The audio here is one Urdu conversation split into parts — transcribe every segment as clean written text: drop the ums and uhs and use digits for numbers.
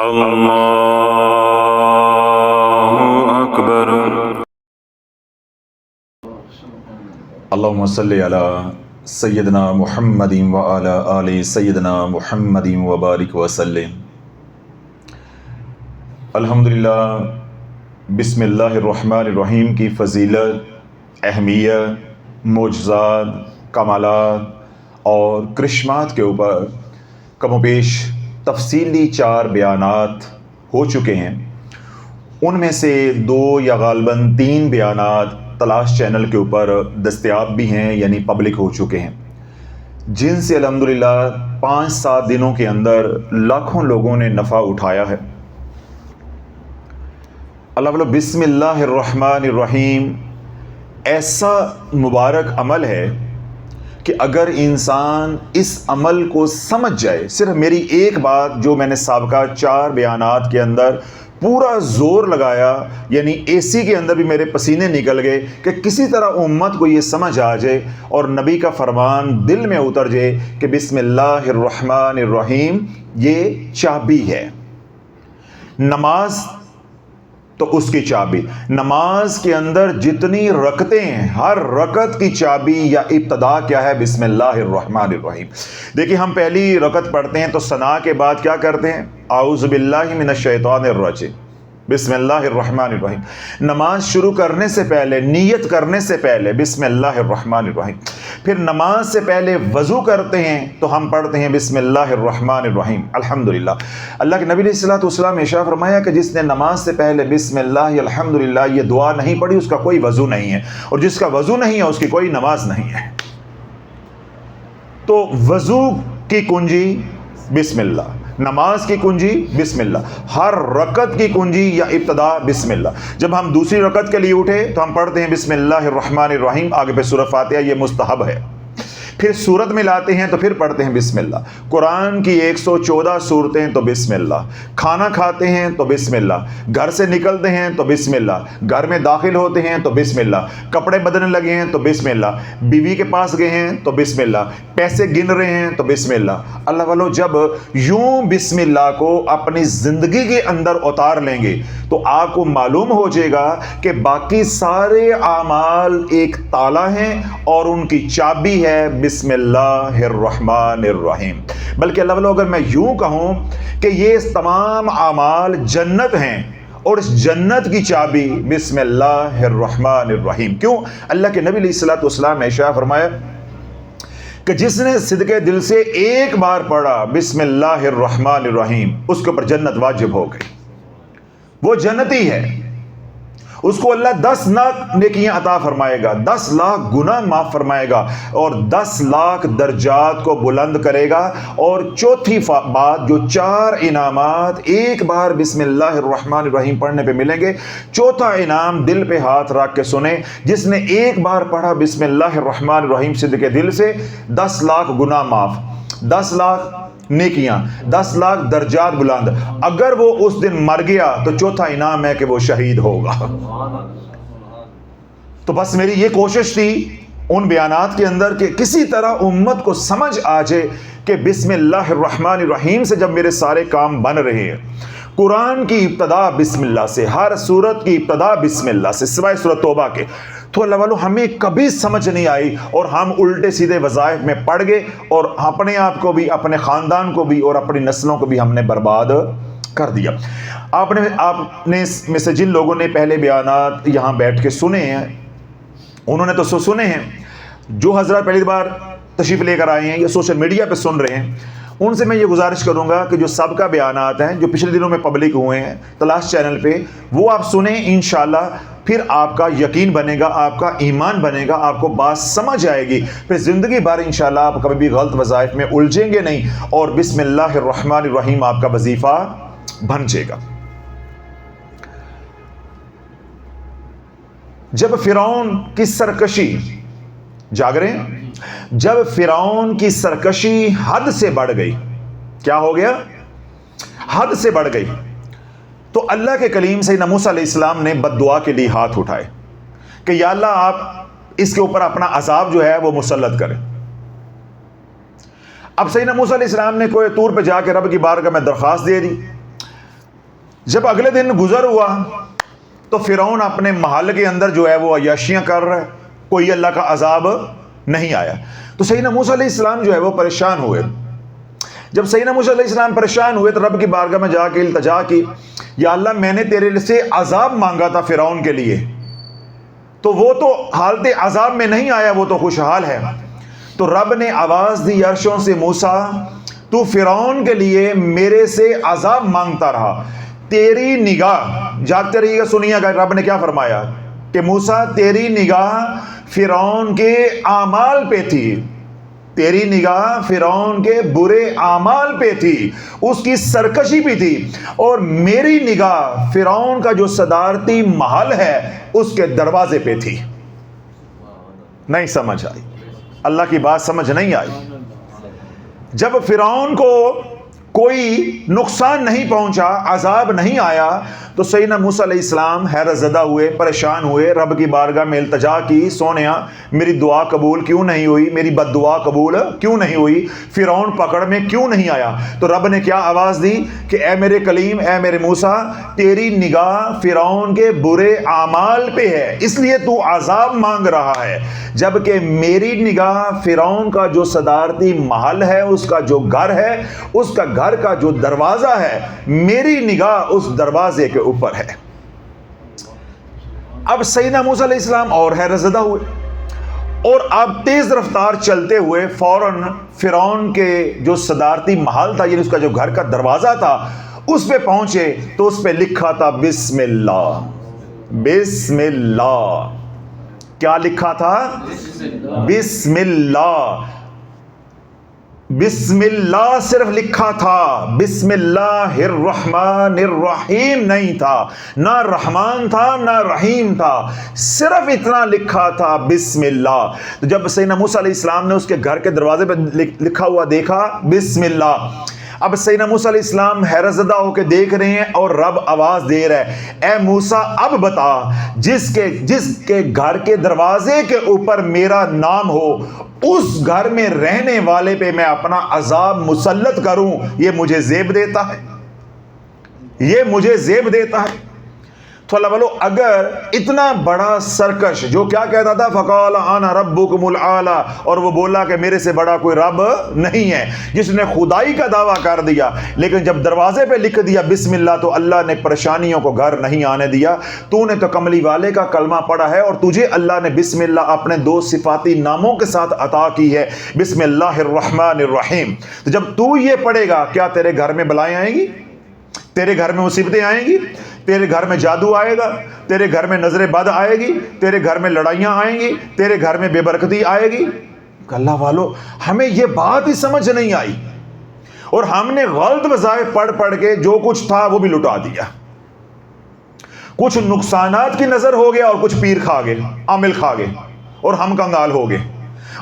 اللہ اکبر۔ اللہم صلی علی سیدنا محمد وعلی آل سیدنا محمد وبارک وسلم۔ الحمدللہ، بسم اللہ الرحمن الرحیم کی فضیلت، اہمیت، معجزات، کمالات اور کرشمات کے اوپر کم و بیش تفصیلی 4 بیانات ہو چکے ہیں۔ ان میں سے 2 یا غالباً 3 بیانات تلاش چینل کے اوپر دستیاب بھی ہیں، یعنی پبلک ہو چکے ہیں، جن سے الحمدللہ 5-7 دنوں کے اندر لاکھوں لوگوں نے نفع اٹھایا ہے۔ اللہ والو، بسم اللہ الرحمن الرحیم ایسا مبارک عمل ہے کہ اگر انسان اس عمل کو سمجھ جائے، صرف میری ایک بات جو میں نے سابقہ 4 بیانات کے اندر پورا زور لگایا، یعنی اے سی کے اندر بھی میرے پسینے نکل گئے کہ کسی طرح امت کو یہ سمجھ آ جائے اور نبی کا فرمان دل میں اتر جائے کہ بسم اللہ الرحمن الرحیم یہ چابی ہے۔ نماز تو اس کی چابی، نماز کے اندر جتنی رکعتیں ہیں، ہر رکعت کی چابی یا ابتدا کیا ہے؟ بسم اللہ الرحمن الرحیم۔ دیکھیں، ہم پہلی رکعت پڑھتے ہیں تو ثنا کے بعد کیا کرتے ہیں؟ اعوذ باللہ من الشیطان الرجیم، بسم اللہ الرحمن الرحیم۔ نماز شروع کرنے سے پہلے، نیت کرنے سے پہلے بسم اللہ الرحمن الرحیم۔ پھر نماز سے پہلے وضو کرتے ہیں تو ہم پڑھتے ہیں بسم اللہ الرحمن الرحیم۔ الحمدللہ، اللہ کے نبی علیہ الصلوۃ والسلام نے ارشاد فرمایا کہ جس نے نماز سے پہلے بسم اللہ الحمدللہ یہ دعا نہیں پڑھی اس کا کوئی وضو نہیں ہے، اور جس کا وضو نہیں ہے اس کی کوئی نماز نہیں ہے۔ تو وضو کی کنجی بسم اللہ، نماز کی کنجی بسم اللہ، ہر رکعت کی کنجی یا ابتدا بسم اللہ۔ جب ہم دوسری رکعت کے لیے اٹھے تو ہم پڑھتے ہیں بسم اللہ الرحمن الرحیم، آگے پہ سورہ فاتحہ، یہ مستحب ہے۔ پھر سورت میں لاتے ہیں تو پھر پڑھتے ہیں بسم اللہ۔ قرآن کی 114 سورتیں تو بسم اللہ، کھانا کھاتے ہیں تو بسم اللہ، گھر سے نکلتے ہیں تو بسم اللہ، گھر میں داخل ہوتے ہیں تو بسم اللہ، کپڑے بدلنے لگے ہیں تو بسم اللہ، بیوی کے پاس گئے ہیں تو بسم اللہ، پیسے گن رہے ہیں تو بسم اللہ۔ اللہ والو، جب یوں بسم اللہ کو اپنی زندگی کے اندر اتار لیں گے تو آپ کو معلوم ہو جائے گا کہ باقی سارے اعمال ایک تالا ہیں اور ان کی چابی ہے بسم اللہ الرحمن الرحیم۔ بلکہ اللہ والو، اگر میں یوں کہوں کہ یہ تمام اعمال جنت ہیں اور اس جنت کی چابی بسم اللہ الرحمن الرحیم۔ کیوں؟ اللہ کے نبی علیہ الصلوۃ والسلام نے ارشاد فرمایا کہ جس نے صدقے دل سے ایک بار پڑھا بسم اللہ الرحمن الرحیم اس کے اوپر جنت واجب ہو گئی، وہ جنتی ہے، اس کو اللہ 10 لاکھ نیکیاں عطا فرمائے گا، 10 لاکھ گناہ معاف فرمائے گا اور 10 لاکھ درجات کو بلند کرے گا۔ اور چوتھی بات، جو 4 انعامات ایک بار بسم اللہ الرحمن الرحیم پڑھنے پہ ملیں گے، چوتھا انعام دل پہ ہاتھ رکھ کے سنیں، جس نے ایک بار پڑھا بسم اللہ الرحمن الرحیم صدقے دل سے، 10 لاکھ گناہ معاف، 10 لاکھ نیکیاں، 10 لاکھ درجات بلند۔ اگر وہ اس دن مر گیا تو چوتھا انعام ہے کہ وہ شہید ہوگا۔ تو بس میری یہ کوشش تھی ان بیانات کے اندر کہ کسی طرح امت کو سمجھ آ جائے کہ بسم اللہ الرحمن الرحیم سے جب میرے سارے کام بن رہے ہیں، قرآن کی ابتدا بسم اللہ سے، ہر سورت کی ابتدا بسم اللہ سے، سوائے سورۃ توبہ کے، تو اللہ والو ہمیں کبھی سمجھ نہیں آئی اور ہم الٹے سیدھے وظائف میں پڑ گئے اور اپنے آپ کو بھی، اپنے خاندان کو بھی اور اپنی نسلوں کو بھی ہم نے برباد کر دیا۔ آپ نے میں سے جن لوگوں نے پہلے بیانات یہاں بیٹھ کے سنے ہیں انہوں نے تو سنے ہیں، جو حضرات پہلی بار تشریف لے کر آئے ہیں یا سوشل میڈیا پہ سن رہے ہیں، ان سے میں یہ گزارش کروں گا کہ جو سابقہ بیانات ہیں جو پچھلے دنوں میں پبلک ہوئے ہیں تلاش چینل پہ، وہ آپ سنیں، انشاءاللہ پھر آپ کا یقین بنے گا، آپ کا ایمان بنے گا، آپ کو بات سمجھ آئے گی، پھر زندگی بھر انشاءاللہ آپ کبھی بھی غلط وظائف میں الجھیں گے نہیں اور بسم اللہ الرحمن الرحیم آپ کا وظیفہ بن جائے گا۔ جب فرعون کی سرکشی، جاگ رہے ہیں، جب فرعون کی سرکشی حد سے بڑھ گئی، کیا ہو گیا؟ حد سے بڑھ گئی، تو اللہ کے کلیم سیدنا موسیٰ علیہ السلام نے بد دعا کے لیے ہاتھ اٹھائے کہ یا اللہ آپ اس کے اوپر اپنا عذاب جو ہے وہ مسلط کریں۔ اب سیدنا موسیٰ علیہ السلام نے کوہ طور پہ جا کے رب کی بارگاہ میں درخواست دے دی جب اگلے دن گزر ہوا تو فرعون اپنے محل کے اندر جو ہے وہ عیاشیاں کر رہا ہے، کوئی اللہ کا عذاب نہیں آیا. تو سیدنا موسیٰ علیہ السلام جو ہے وہ پریشان ہوئے. جب سیدنا موسیٰ علیہ السلام پریشان ہوئے تو رب کی بارگاہ میں جا کے التجا کی، یا اللہ میں نے تیرے سے عذاب مانگا تھا فرعون کے لیے، تو وہ تو حالت عذاب میں نہیں آیا، وہ تو خوشحال ہے. تو رب نے آواز دی عرشوں سے، موسیٰ تو فرعون کے لیے میرے سے عذاب مانگتا رہا، تیری نگاہ جاگتے رہیے گا. سنیے گا رب نے کیا فرمایا کہ موسیٰ تیری نگاہ فرعون کے اعمال پہ تھی، تیری نگاہ فرعون کے برے اعمال پہ تھی، اس کی سرکشی پہ تھی، اور میری نگاہ فرعون کا جو صدارتی محل ہے اس کے دروازے پہ تھی. نہیں سمجھ آئی؟ اللہ کی بات سمجھ نہیں آئی؟ جب فرعون کو کوئی نقصان نہیں پہنچا، عذاب نہیں آیا، تو سیدنا موسیٰ علیہ السلام حیرت زدہ ہوئے، پریشان ہوئے، رب کی بارگاہ میں التجا کی، سونیا میری دعا قبول کیوں نہیں ہوئی، میری بد دعا قبول کیوں نہیں ہوئی، فرعون پکڑ میں کیوں نہیں آیا؟ تو رب نے کیا آواز دی کہ اے میرے کلیم، اے میرے موسیٰ، تیری نگاہ فرعون کے برے اعمال پہ ہے، اس لیے تو عذاب مانگ رہا ہے، جبکہ میری نگاہ فرعون کا جو صدارتی محل ہے، اس کا جو گھر ہے، اس کا گھر کا جو دروازہ ہے، میری نگاہ اس دروازے کے اوپر ہے. اب سیدنا موسیٰ علیہ السلام اور حیرت زدہ ہوئے، اور اب تیز رفتار چلتے ہوئے فوراً فرعون کے جو صدارتی محل تھا، یعنی اس کا جو گھر کا دروازہ تھا، اس پہ پہنچے تو اس پہ لکھا تھا بسم اللہ. بسم اللہ. کیا لکھا تھا؟ بسم اللہ. بسم اللہ صرف لکھا تھا، بسم اللہ الرحمن الرحیم نہیں تھا، نہ رحمان تھا نہ رحیم تھا، صرف اتنا لکھا تھا بسم اللہ. تو جب سیدنا موسیٰ علیہ السلام نے اس کے گھر کے دروازے پہ لکھا ہوا دیکھا بسم اللہ، اب سیدنا موسیٰ علیہ السلام حیرت زدہ ہو کے دیکھ رہے ہیں، اور رب آواز دے رہا ہے، اے موسیٰ اب بتا، جس کے گھر کے دروازے کے اوپر میرا نام ہو، اس گھر میں رہنے والے پہ میں اپنا عذاب مسلط کروں، یہ مجھے زیب دیتا ہے، یہ مجھے زیب دیتا ہے. تو اللہ والو، اگر اتنا بڑا سرکش جو کیا کہتا تھا فقال انا ربکم الاعلی، اور وہ بولا کہ میرے سے بڑا کوئی رب نہیں ہے، جس نے خدائی کا دعویٰ کر دیا، لیکن جب دروازے پہ لکھ دیا بسم اللہ تو اللہ نے پریشانیوں کو گھر نہیں آنے دیا. تو نے تو کملی والے کا کلمہ پڑھا ہے، اور تجھے اللہ نے بسم اللہ اپنے دو صفاتی ناموں کے ساتھ عطا کی ہے، بسم اللہ الرحمن الرحیم. تو جب تو یہ پڑھے گا، کیا تیرے گھر میں بلائیں آئیں گی؟ تیرے گھر میں مصیبتیں آئیں گی؟ تیرے گھر میں جادو آئے گا؟ تیرے گھر میں نظر بد آئے گی؟ تیرے گھر میں لڑائیاں آئیں گی؟ تیرے گھر میں بے برکتی آئے گی؟ اللہ والو، ہمیں یہ بات ہی سمجھ نہیں آئی، اور ہم نے غلط وظائف پڑھ کے جو کچھ تھا وہ بھی لٹا دیا. کچھ نقصانات کی نظر ہو گیا، اور کچھ پیر کھا گئے، عامل کھا گئے، اور ہم کنگال ہو گئے.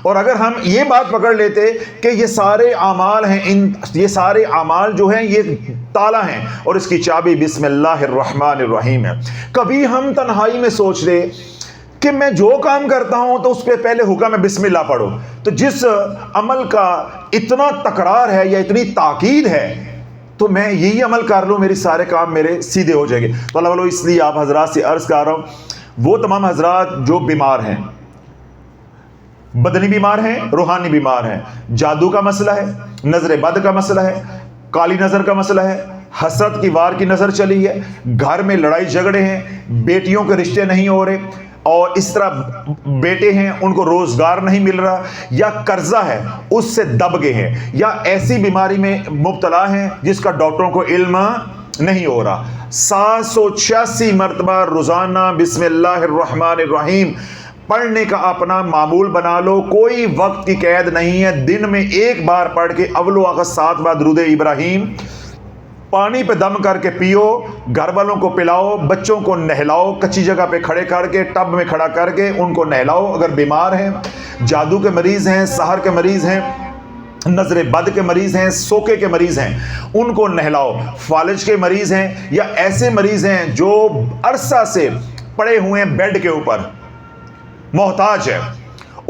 اور اگر ہم یہ بات پکڑ لیتے کہ یہ سارے اعمال ہیں، یہ سارے اعمال جو ہیں یہ تالا ہیں، اور اس کی چابی بسم اللہ الرحمن الرحیم ہے. کبھی ہم تنہائی میں سوچ لے کہ میں جو کام کرتا ہوں تو اس پہ پہلے حکم ہے بسم اللہ پڑھو، تو جس عمل کا اتنا تکرار ہے یا اتنی تاکید ہے، تو میں یہی عمل کر لوں، میری سارے کام میرے سیدھے ہو جائیں گے. تو اللہ والو، اس لیے آپ حضرات سے عرض کر رہا ہوں، وہ تمام حضرات جو بیمار ہیں، بدنی بیمار ہیں، روحانی بیمار ہیں، جادو کا مسئلہ ہے، نظر بد کا مسئلہ ہے، کالی نظر کا مسئلہ ہے، حسرت کی وار کی نظر چلی ہے، گھر میں لڑائی جھگڑے ہیں، بیٹیوں کے رشتے نہیں ہو رہے، اور اس طرح بیٹے ہیں ان کو روزگار نہیں مل رہا، یا قرضہ ہے اس سے دب گئے ہیں، یا ایسی بیماری میں مبتلا ہیں جس کا ڈاکٹروں کو علم نہیں ہو رہا، 786 مرتبہ روزانہ بسم اللہ الرحمن الرحیم پڑھنے کا اپنا معمول بنا لو. کوئی وقت کی قید نہیں ہے، دن میں ایک بار پڑھ کے اول و آخر 7 بار درود ابراہیم پانی پہ دم کر کے پیو، گھر والوں کو پلاؤ، بچوں کو نہلاؤ، کچی جگہ پہ کھڑے کر کے، ٹب میں کھڑا کر کے ان کو نہلاؤ. اگر بیمار ہیں، جادو کے مریض ہیں، سحر کے مریض ہیں، نظر بد کے مریض ہیں، سوکے کے مریض ہیں، ان کو نہلاؤ. فالج کے مریض ہیں، یا ایسے مریض ہیں جو عرصہ سے پڑے ہوئے ہیں بیڈ کے اوپر، محتاج ہے،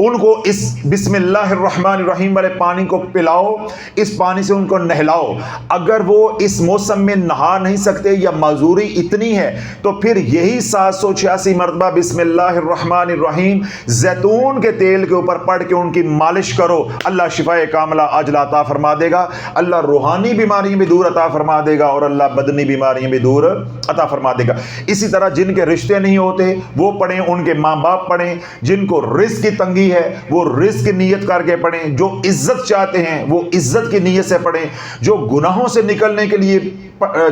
ان کو اس بسم اللہ الرحمن الرحیم والے پانی کو پلاؤ، اس پانی سے ان کو نہلاؤ۔ اگر وہ اس موسم میں نہا نہیں سکتے یا معذوری اتنی ہے تو پھر یہی 786 مرتبہ بسم اللہ الرحمن الرحیم زیتون کے تیل کے اوپر پڑھ کے ان کی مالش کرو، اللہ شفاء کاملہ عاجلہ عطا فرما دے گا، اللہ روحانی بیماریاں بھی دور عطا فرما دے گا اور اللہ بدنی بیماریاں بھی دور عطا فرما دے گا۔ اسی طرح جن کے رشتے نہیں ہوتے وہ پڑھیں، ان کے ماں باپ پڑھیں، جن کو رزق کی تنگی ہے وہ رزق کی نیت کر کے پڑھیں، جو عزت چاہتے ہیں وہ عزت کی نیت سے پڑھیں، جو گناہوں سے نکلنے کے لیے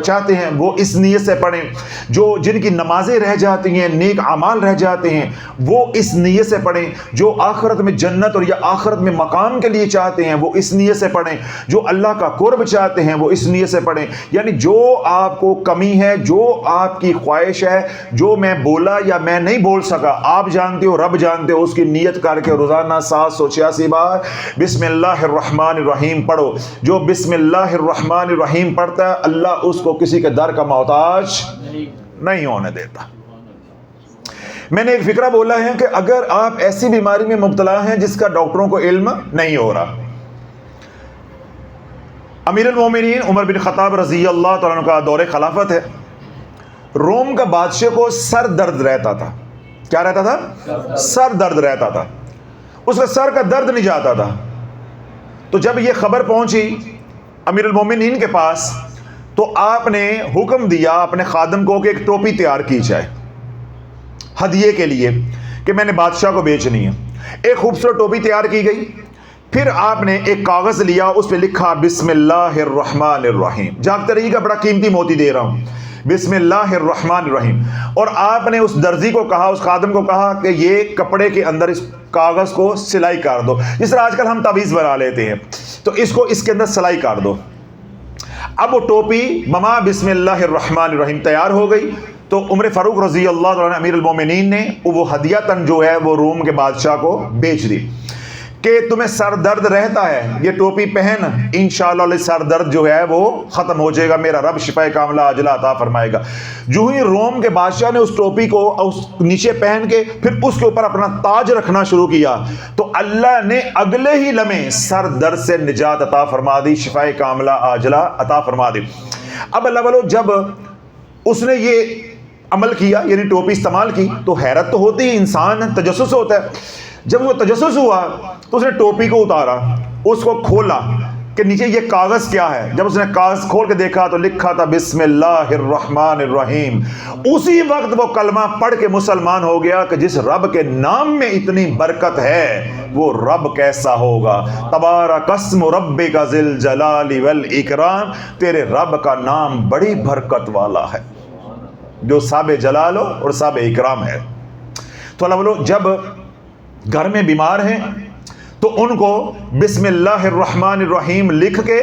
چاہتے ہیں وہ اس نیت سے پڑھیں، جو جن کی نمازیں رہ جاتی ہیں، نیک اعمال رہ جاتے ہیں وہ اس نیت سے پڑھیں، جو آخرت میں جنت اور یا آخرت میں مقام کے لیے چاہتے ہیں وہ اس نیت سے پڑھیں، جو اللہ کا قرب چاہتے ہیں وہ اس نیت سے پڑھیں۔ یعنی جو آپ کو کمی ہے، جو آپ کی خواہش ہے، جو میں بولا یا میں نہیں بول سکا، آپ جانتے ہو، رب جانتے ہو، اس کی نیت کر کے روزانہ 786 بار بسم اللہ الرحمن الرحیم پڑھو۔ جو بسم اللہ الرحمن الرحیم پڑھتا ہے اللہ اس کو کسی کے در کا محتاج نہیں ہونے دیتا۔ میں نے ایک فکرہ بولا ہے کہ اگر آپ ایسی بیماری میں مبتلا ہیں جس کا ڈاکٹروں کو علم نہیں ہو رہا، امیر المومنین عمر بن خطاب رضی اللہ تعالیٰ عنہ کا دور خلافت ہے، روم کا بادشاہ کو سر درد رہتا تھا۔ کیا رہتا تھا؟ سر درد رہتا تھا، اس کا سر کا درد نہیں جاتا تھا۔ تو جب یہ خبر پہنچی امیر المومنین کے پاس تو آپ نے حکم دیا اپنے خادم کو کہ ایک ٹوپی تیار کی جائے ہدیے کے لیے کہ میں نے بادشاہ کو بیچنی ہے۔ ایک خوبصورت ٹوپی تیار کی گئی، پھر آپ نے ایک کاغذ لیا، اس پہ لکھا بسم اللہ الرحمن الرحیم، جاگتے رہیے گا، بڑا قیمتی موتی دے رہا ہوں، بسم اللہ الرحمن الرحیم۔ اور آپ نے اس درزی کو کہا، اس خادم کو کہا کہ یہ کپڑے کے اندر اس کاغذ کو سلائی کر دو، جس طرح آج کل ہم تعویذ بنا لیتے ہیں، تو اس کو اس کے اندر سلائی کر دو۔ اب وہ ٹوپی مما بسم اللہ الرحمن الرحیم تیار ہو گئی، تو عمر فاروق رضی اللہ عنہ امیر المومنین نے وہ ہدیۃً جو ہے وہ روم کے بادشاہ کو بیچ دی کہ تمہیں سر درد رہتا ہے، یہ ٹوپی پہن، انشاءاللہ سر درد جو ہے وہ ختم ہو جائے گا، میرا رب شفاء کاملہ عاجلہ عطا فرمائے گا۔ جو ہی روم کے بادشاہ نے اس ٹوپی کو اس نیچے پہن کے پھر اس کے اوپر اپنا تاج رکھنا شروع کیا تو اللہ نے اگلے ہی لمحے سر درد سے نجات عطا فرما دی، شفاء کاملہ عاجلہ عطا فرما دی۔ اب اللہ والو جب اس نے یہ عمل کیا یعنی ٹوپی استعمال کی تو حیرت تو ہوتی ہے، انسان تجسس ہوتا ہے۔ جب وہ تجسس ہوا تو اس نے ٹوپی کو اتارا، اس کو کھولا کہ نیچے یہ کاغذ کیا ہے۔ جب اس نے کاغذ کھول کے دیکھا تو لکھا تھا بسم اللہ الرحمن الرحیم۔ اسی وقت وہ کلمہ پڑھ کے مسلمان ہو گیا کہ جس رب کے نام میں اتنی برکت ہے وہ رب کیسا ہوگا۔ تبارک اسم ربک ذی الجلال والاکرام، تیرے رب کا نام بڑی برکت والا ہے جو صاحب جلال اور صاحب اکرام ہے۔ تو اللہ والو جب گھر میں بیمار ہیں تو ان کو بسم اللہ الرحمن الرحیم لکھ کے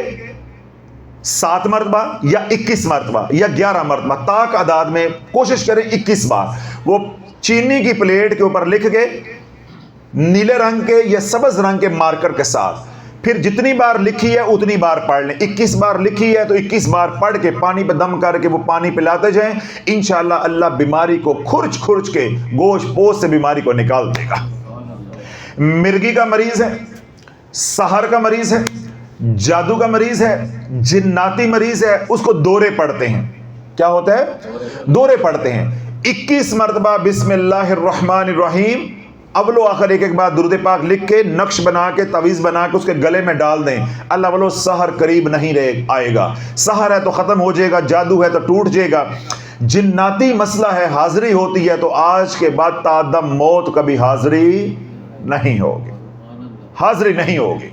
7 مرتبہ یا 21 مرتبہ یا 11 مرتبہ طاق عداد میں کوشش کریں 21 بار وہ چینی کی پلیٹ کے اوپر لکھ کے نیلے رنگ کے یا سبز رنگ کے مارکر کے ساتھ، پھر جتنی بار لکھی ہے اتنی بار پڑھ لیں۔ 21 بار لکھی ہے تو 21 بار پڑھ کے پانی پہ دم کر کے وہ پانی پلاتے جائیں، انشاءاللہ اللہ بیماری کو کھرچ کھرچ کے گوشت پوست سے بیماری کو نکال دے گا۔ مرگی کا مریض ہے، سحر کا مریض ہے، جادو کا مریض ہے، جناتی مریض ہے، اس کو دورے پڑھتے ہیں۔ کیا ہوتا ہے؟ دورے پڑھتے ہیں۔ 21 مرتبہ بسم اللہ الرحمن الرحیم اول و آخر ایک بار درود پاک لکھ کے نقش بنا کے تعویذ بنا کے اس کے گلے میں ڈال دیں، اللہ والو سحر قریب نہیں آئے گا۔ سحر ہے تو ختم ہو جائے گا، جادو ہے تو ٹوٹ جائے گا، جناتی مسئلہ ہے حاضری ہوتی ہے تو آج کے بعد تا دم موت کبھی حاضری نہیں ہوگی، حاضری نہیں ہوگی۔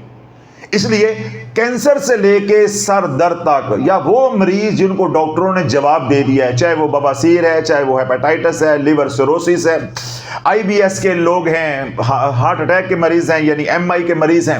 اس لیے کینسر سے لے کے سر درد تک یا وہ مریض جن کو ڈاکٹروں نے جواب دے دیا ہے، چاہے وہ بواسیر ہے، چاہے وہ ہیپاٹائٹس ہے، لیور سیروسس ہے، آئی بی ایس کے لوگ ہیں، ہارٹ اٹیک کے مریض ہیں یعنی ایم آئی کے مریض ہیں،